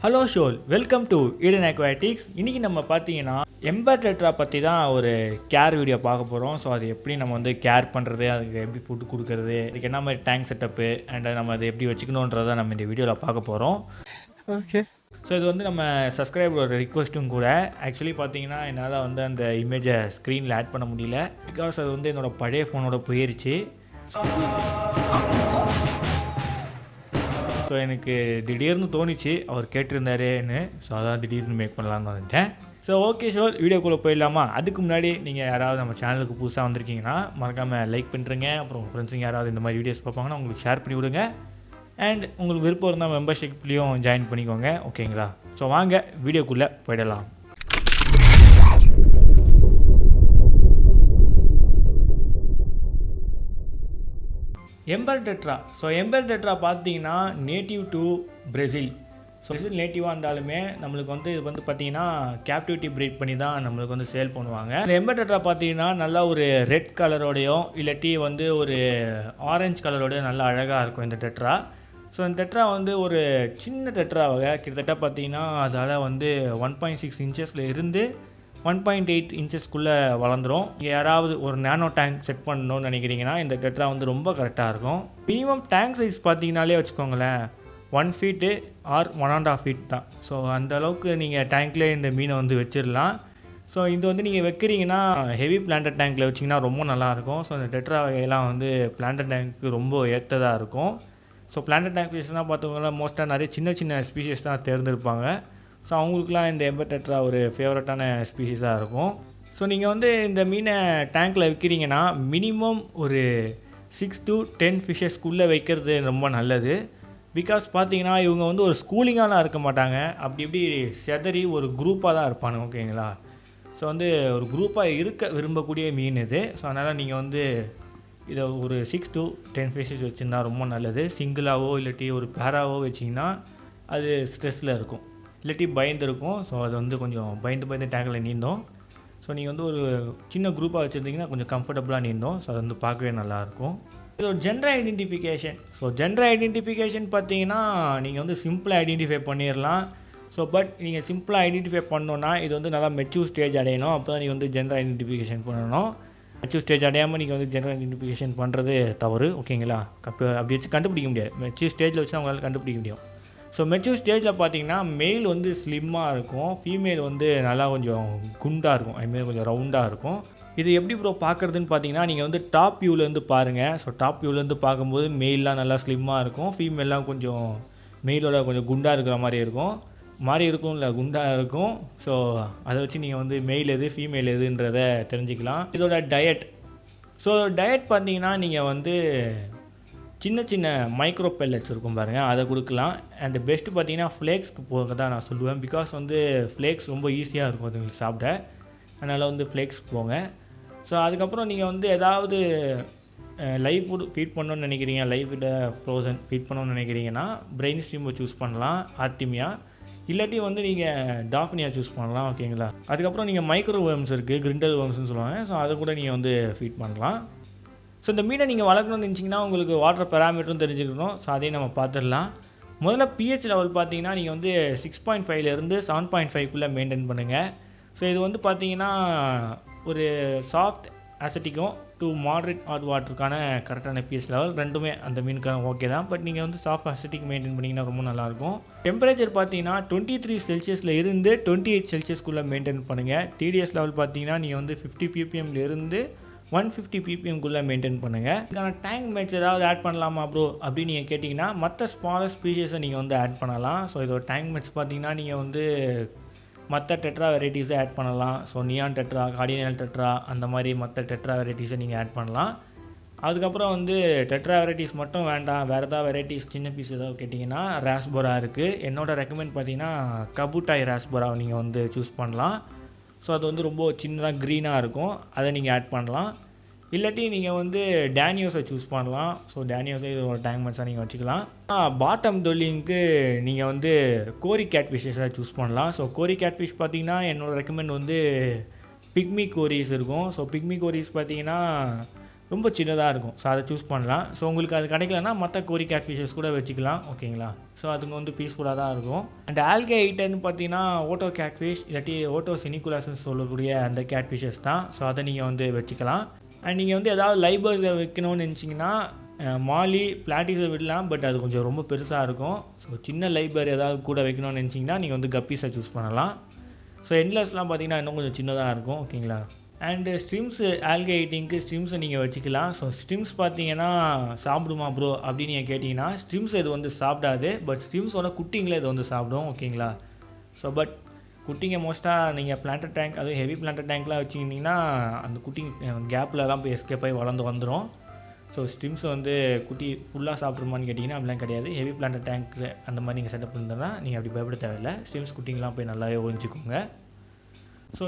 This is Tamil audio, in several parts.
ஹலோ ஷோல், வெல்கம் டு ஈடன் அக்வாட்டிக்ஸ். இன்றைக்கி நம்ம பார்த்தீங்கன்னா எம்பர் டெட்ரா பற்றி தான் ஒரு கேர் வீடியோ பார்க்க போகிறோம். ஸோ அது எப்படி நம்ம வந்து கேர் பண்ணுறது, அதுக்கு எப்படி ஃபுட்டு கொடுக்குறது, அதுக்கு என்ன மாதிரி டேங்க் செட்டப்பு அண்ட் நம்ம அதை எப்படி வச்சுக்கணுன்றதை நம்ம இந்த வீடியோவில் பார்க்க போகிறோம். ஓகே. ஸோ இது வந்து நம்ம சப்ஸ்கிரைபரோட ரிக்வெஸ்ட்டும் கூட. ஆக்சுவலி பார்த்தீங்கன்னா என்னால் வந்து அந்த இமேஜை ஸ்க்ரீனில் ஆட் பண்ண முடியல, பிகாஸ் அது வந்து என்னோடய பழைய ஃபோனோட போயிடுச்சு. ஸோ எனக்கு திடீர்னு தோணிச்சு அவர் கேட்டிருந்தாருன்னு. ஸோ அதான் திடீர்னு மேக் பண்ணலான்னு வந்துட்டேன். ஸோ ஓகே ஷோர், வீடியோக்குள்ளே போயிடலாமா? அதுக்கு முன்னாடி நீங்கள் யாராவது நம்ம சேனலுக்கு புதுசாக வந்திருக்கீங்கன்னா மறக்காமல் லைக் பண்ணுறீங்க. அப்புறம் உங்கள் ஃப்ரெண்ட்ஸுங்க யாராவது இந்த மாதிரி வீடியோஸ் பார்ப்பாங்கன்னா உங்களுக்கு ஷேர் பண்ணி விடுங்க. அண்ட் உங்களுக்கு விருப்பம் இருந்தால் மெம்பர்ஷிப்லேயும் ஜாயின் பண்ணிக்கோங்க, ஓகேங்களா? ஸோ வாங்க வீடியோக்குள்ளே போயிடலாம். Ember tetra. So ember tetra பார்த்தீங்கன்னா native to Brazil. So Brazil நேட்டிவாக இருந்தாலுமே நம்மளுக்கு வந்து இது வந்து பார்த்தீங்கன்னா கேப்டிவிட்டி ப்ரீட் பண்ணி தான் நம்மளுக்கு வந்து சேல் பண்ணுவாங்க. இந்த எம்பர் டெட்ரா பார்த்தீங்கன்னா நல்லா ஒரு ரெட் கலரோடையும் இல்லாட்டி வந்து ஒரு ஆரஞ்சு கலரோடையும் நல்லா அழகாக இருக்கும் இந்த டெட்ரா. ஸோ இந்த டெட்ரா வந்து ஒரு சின்ன டெட்ராவாக கிட்டத்தட்ட பார்த்தீங்கன்னா அதால் வந்து 1.6 இன்ச்சஸில் இருந்து 1.8 இன்ச்சஸ்க்குள்ளே வளர்ந்துடும். இங்கே யாராவது ஒரு நேனோ டேங்க் செட் பண்ணணும்னு நினைக்கிறீங்கன்னா இந்த டெட்ரா வந்து ரொம்ப கரெக்டாக இருக்கும். மினிமம் டேங்க் சைஸ் பார்த்தீங்கனாலே வச்சுக்கோங்களேன் 1 ஃபீட்டு ஆர் 1.5 ஃபீட் தான். ஸோ அந்த அளவுக்கு நீங்கள் டேங்க்லேயே இந்த மீனை வந்து வச்சிடலாம். ஸோ இது வந்து நீங்கள் வைக்கிறீங்கன்னா ஹெவி பிளான்டட் டேங்க்கில் வச்சிங்கன்னா ரொம்ப நல்லாயிருக்கும். ஸோ இந்த டெட்ரா வகையெல்லாம் வந்து பிளான்டட் டேங்க்கு ரொம்ப ஏற்றதாக இருக்கும். ஸோ பிளான்டட் டேங்க் ஸ்பீஷஸ்லாம் பார்த்தவங்கன்னா மோஸ்ட்டாக நிறைய சின்ன சின்ன ஸ்பீஷஸ் தான் தேர்ந்தெடுப்பாங்க. ஸோ அவங்களுக்குலாம் இந்த எம்பர் டெட்ரா ஒரு ஃபேவரட்டான ஸ்பீஷஸாக இருக்கும். ஸோ நீங்கள் வந்து இந்த மீனை டேங்க்கில் வைக்கிறீங்கன்னா மினிமம் ஒரு 6 to 10 ஃபிஷ்ஷஸ்க்குள்ளே வைக்கிறது ரொம்ப நல்லது. பிகாஸ் பார்த்தீங்கன்னா இவங்க வந்து ஒரு ஸ்கூலிங்காலாம் இருக்க மாட்டாங்க, அப்படி இப்படி செதறி ஒரு குரூப்பாக தான் இருப்பாங்க, ஓகேங்களா? ஸோ வந்து ஒரு குரூப்பாக இருக்க விரும்பக்கூடிய மீன் இது. ஸோ அதனால் நீங்கள் வந்து இதை ஒரு 6 to 10 ஃபிஷ்ஷஸ் வச்சுருந்தா ரொம்ப நல்லது. சிங்கிளாவோ இல்லாட்டி ஒரு பேராவோ வச்சிங்கன்னா அது ஸ்ட்ரெஸ்ஸில் இருக்கும், இல்லாட்டி பயந்துருக்கும். ஸோ அது வந்து கொஞ்சம் பயந்து டேங்கில் நீந்தோம். ஸோ நீங்கள் வந்து ஒரு சின்ன குரூப்பாக வச்சுருந்தீங்கன்னா கொஞ்சம் கம்ஃபர்டபுளாக நீந்தோம். ஸோ அது வந்து பார்க்கவே நல்லாயிருக்கும். இது ஒரு gender identification. So gender identification பார்த்தீங்கன்னா நீங்கள் வந்து சிம்பிளாக ஐடென்டிஃபை பண்ணிடலாம். ஸோ பட் நீங்கள் சிம்பிளாக ஐடென்டிஃபை பண்ணோன்னா இது வந்து நல்லா மெச்சூர் ஸ்டேஜ் அடையணும். அப்போ தான் நீங்கள் வந்து ஜெண்டர் ஐடென்டிஃபிகேஷன் பண்ணணும். மெச்சூர் ஸ்டேஜ் அடையாமல் நீங்கள் வந்து ஜெண்டர் ஐடென்டிஃபிகேஷன் பண்ணுறது தவறு, ஓகேங்களா? அப்படி வச்சு கண்டுபிடிக்க முடியாது. மெச்சூர் ஸ்டேஜில் வச்சு அவங்களால கண்டுபிடிக்க முடியும். ஸோ மெச்சூர் ஸ்டேஜில் பார்த்தீங்கன்னா மெயில் வந்து ஸ்லிம்மாக இருக்கும், ஃபீமேல் வந்து நல்லா கொஞ்சம் குண்டாக இருக்கும், அதுமாரி கொஞ்சம் ரவுண்டாக இருக்கும். இது எப்படி ப்ரோ பார்க்குறதுன்னு பார்த்தீங்கன்னா நீங்கள் வந்து டாப் வியூலேருந்து பாருங்கள். ஸோ டாப் வியூலேருந்து பார்க்கும்போது மெயிலெலாம் நல்லா ஸ்லிம்மாக இருக்கும், ஃபீமேல்லாம் கொஞ்சம் மெயிலோட கொஞ்சம் குண்டாக இருக்கிற மாதிரி இருக்கும். இல்லை குண்டாக இருக்கும். ஸோ அதை வச்சு நீங்கள் வந்து மெயில் எது ஃபீமேல் எதுன்றதை தெரிஞ்சுக்கலாம். இதோட டயட். ஸோ டயட் பார்த்தீங்கன்னா நீங்கள் வந்து சின்ன சின்ன மைக்ரோ பெல்லட்ஸ் இருக்கும் பாருங்கள், அதை கொடுக்கலாம். அண்ட் பெஸ்ட்டு பார்த்தீங்கன்னா ஃப்ளேக்ஸ்க்கு போக தான் நான் சொல்லுவேன். பிகாஸ் வந்து ஃப்ளேக்ஸ் ரொம்ப ஈஸியாக இருக்கும் அது உங்களுக்கு சாப்பிட, அதனால் வந்து ஃப்ளேக்ஸ்க்கு போங்க. ஸோ அதுக்கப்புறம் நீங்கள் வந்து ஏதாவது லைவ் ஃபுட் ஃபீட் பண்ணணும்னு நினைக்கிறீங்க, லைவ் விட ஃப்ரோசன் ஃபீட் பண்ணணும்னு நினைக்கிறீங்கன்னா பிரெயின் ஸ்ட்ரீமை சூஸ் பண்ணலாம், ஆர்டிமியா. இல்லாட்டி வந்து நீங்கள் டாஃபினியா சூஸ் பண்ணலாம், ஓகேங்களா? அதுக்கப்புறம் நீங்கள் மைக்ரோ வேர்ம்ஸ் இருக்குது, கிரிண்டல் வேர்ம்ஸ்னு சொல்லுவாங்க. ஸோ அதை கூட நீங்கள் வந்து ஃபீட் பண்ணலாம். ஸோ இந்த மீனை நீங்கள் வளர்க்கணும்னு நினச்சிங்கன்னா உங்களுக்கு வாட்டர் பேராமீட்டரும் தெரிஞ்சுக்கணும். ஸோ அதையும் நம்ம பார்த்துடலாம். முதல்ல பிஹெச் லெவல் பார்த்தீங்கன்னா நீங்கள் வந்து 6.5லேருந்து 7.5க்குள்ளே மெயின்டைன் பண்ணுங்கள். ஸோ இது வந்து பார்த்தீங்கன்னா ஒரு சாஃப்ட் அசிட்டிக்கும் டு மாடரேட் ஹாட் வாட்டருக்கான கரெக்டான பிஹெச் லெவல் ரெண்டுமே அந்த மீனுக்கான ஓகே தான். பட் நீங்கள் வந்து சாஃப்ட் அசிட்டிக் மெயின்டைன் பண்ணிங்கன்னா ரொம்ப நல்லாயிருக்கும். டெம்பரேச்சர் பார்த்தீங்கன்னா 23 செல்சியஸில் இருந்து 28 செல்சியஸ்க்குள்ளே மெயின்டைன் பண்ணுங்கள். டிடிஎஸ் லெவல் பார்த்தீங்கன்னா நீங்கள் வந்து 50 ppmலேருந்து 150 ppmக்குள்ளே மெயின்டைன் பண்ணுங்கள். இதுக்கான டேங்க் மேட்ச் ஏதாவது ஆட் பண்ணலாமா ப்ரோ அப்படின்னு நீங்கள் கேட்டிங்கன்னா மற்ற ஸ்மாலர் ஸ்பீஷஸை நீங்கள் வந்து ஆட் பண்ணலாம். ஸோ இதோட டேங்க் மேட்ச் பார்த்தீங்கன்னா நீங்கள் வந்து மற்ற டெட்ரா வெரைட்டிஸை ஆட் பண்ணலாம். So neon tetra, cardinal tetra, அந்த மாதிரி மற்ற டெட்ரா வெரைட்டிஸை நீங்கள் ஆட் பண்ணலாம். அதுக்கப்புறம் வந்து டெட்ரா வெரைட்டிஸ் மட்டும் வேண்டாம், வேறு ஏதாவது வெரைட்டிஸ் சின்ன பீஸ் ஏதாவது கேட்டிங்கன்னா ராஸ்போரா இருக்குது. என்னோடய ரெக்கமெண்ட் பார்த்தீங்கன்னா கபூட்டாய் ராஸ்போராவை நீங்கள் வந்து சூஸ் பண்ணலாம். ஸோ அது வந்து ரொம்ப சின்னதாக க்ரீனாக இருக்கும், அதை நீங்கள் ஆட் பண்ணலாம். இல்லாட்டி நீங்கள் வந்து டேனியோஸை சூஸ் பண்ணலாம். ஸோ டேனியோஸை ஒரு டேங்க் மேட்சாக நீங்கள் வச்சுக்கலாம். பாட்டம் டொல்லிங்க்கு நீங்கள் வந்து கோரி கேட் ஃபிஷ்ஷஸாக சூஸ் பண்ணலாம். ஸோ கோரி கேட் ஃபிஷ் பார்த்தீங்கன்னா என்னோடய ரெக்கமெண்ட் வந்து பிக்மி கோரிஸ் இருக்கும். ஸோ பிக்மி கோரிஸ் பார்த்தீங்கன்னா ரொம்ப சின்னதாக இருக்கும். ஸோ அதை சூஸ் பண்ணலாம். ஸோ உங்களுக்கு அது கிடைக்கலன்னா மற்ற கோரி கேட் ஃபிஷஸ் கூட வச்சுக்கலாம். ஓகேங்களா? ஸோ அதுங்க வந்து பீஸ்ஃபுல்லாக தான் இருக்கும். அண்ட் ஆல்கே ஐட்டன்னு பார்த்தீங்கன்னா ஓட்டோ கேட் ஃபிஷ் இல்லாட்டி ஓட்டோ சினிகுலாஸ்ன்னு சொல்லக்கூடிய அந்த கேட் ஃபிஷஸ் தான். ஸோ அதை நீங்கள் வந்து வச்சுக்கலாம். அண்ட் நீங்கள் வந்து ஏதாவது லைபர்ஸை வைக்கணும்னு நினச்சிங்கன்னா மாலி பிளாட்டிஸை விடலாம். பட் அது கொஞ்சம் ரொம்ப பெருசாக இருக்கும். ஸோ சின்ன லைபர் ஏதாவது கூட வைக்கணும்னு நினச்சிங்கன்னா நீங்கள் வந்து கப்பீஸை சூஸ் பண்ணலாம். ஸோ எண்ட்லெஸ்லாம் பார்த்தீங்கன்னா இன்னும் கொஞ்சம் சின்னதாக இருக்கும். ஓகேங்களா? அண்டு ஸ்ட்ரிம்ஸு ஆல்கே ஐட்டிங்க்கு ஸ்ட்ரிம்ஸை நீங்கள் வச்சுக்கலாம். ஸோ ஸ்ட்ரிம்ஸ் பார்த்தீங்கன்னா சாப்பிடுமா ப்ரோ அப்படின்னு நீங்கள் கேட்டிங்கன்னா ஸ்ட்ரிம்ஸ் இது வந்து சாப்பிடாது. பட் ஸ்ட்ரிம்ஸோட குட்டிங்களை இது வந்து சாப்பிடும். ஓகேங்களா? ஸோ பட் குட்டிங்க மோஸ்ட்டாக நீங்கள் பிளான்டட் டேங்க் அதுவும் ஹெவி பிளான்டட் டேங்க்லாம் வச்சுக்கிட்டிங்கன்னா அந்த குட்டிங்க கேப்லலாம் போய் எஸ்கேப் ஆகி வளர்ந்து வந்துடும். ஸோ ஸ்ட்ரிம்ஸ் வந்து குட்டி ஃபுல்லாக சாப்பிட்ருமான்னு கேட்டிங்கன்னா அப்படிலாம் கிடையாது. ஹெவி பிளான்டட் டேங்க் அந்த மாதிரி நீங்கள் செட்டப் பண்ணுறதுனா நீங்கள் அப்படி பயப்பட தேவையில்லை. ஸ்ட்ரிம்ஸ் குட்டிங்கெலாம் போய் நல்லாவே ஒழிஞ்சிக்கோங்க. ஸோ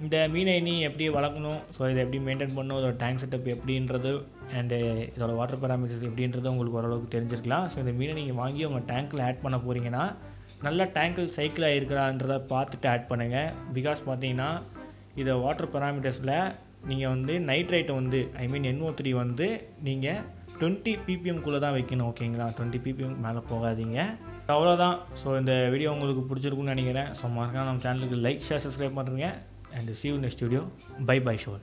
இந்த மீனை நீ எப்படி வளர்க்கணும், ஸோ இதை எப்படி மெயின்டைன் பண்ணணும், இதோட டேங்க் செட்டப் எப்படின்றது அண்டு இதோட வாட்டர் பேராமீட்டர்ஸ் எப்படின்றது உங்களுக்கு ஓரளவுக்கு தெரிஞ்சிருக்கலாம். ஸோ இந்த மீனை நீங்கள் வாங்கி உங்கள் டேங்க்கில் ஆட் பண்ண போகிறீங்கன்னா நல்லா டேங்கில் சைக்கிள் ஆகிருக்கிறான்றதை பார்த்துட்டு ஆட் பண்ணுங்கள். பிகாஸ் பார்த்தீங்கன்னா இதை வாட்டர் பேராமீட்டர்ஸில் நீங்கள் வந்து நைட்ரைட்டை வந்து NO3 வந்து நீங்கள் 20 ppmக்குள்ளே தான் வைக்கணும். ஓகேங்களா? 20 ppm மேலே போகாதீங்க. அவ்வளோதான். ஸோ இந்த வீடியோ உங்களுக்கு பிடிச்சிருக்குன்னு நினைக்கிறேன். ஸோ மறக்காம நம்ம சேனலுக்கு லைக் ஷேர் சப்ஸ்கிரைப் பண்ணுறீங்க. And see you next video. Bye bye, Shol.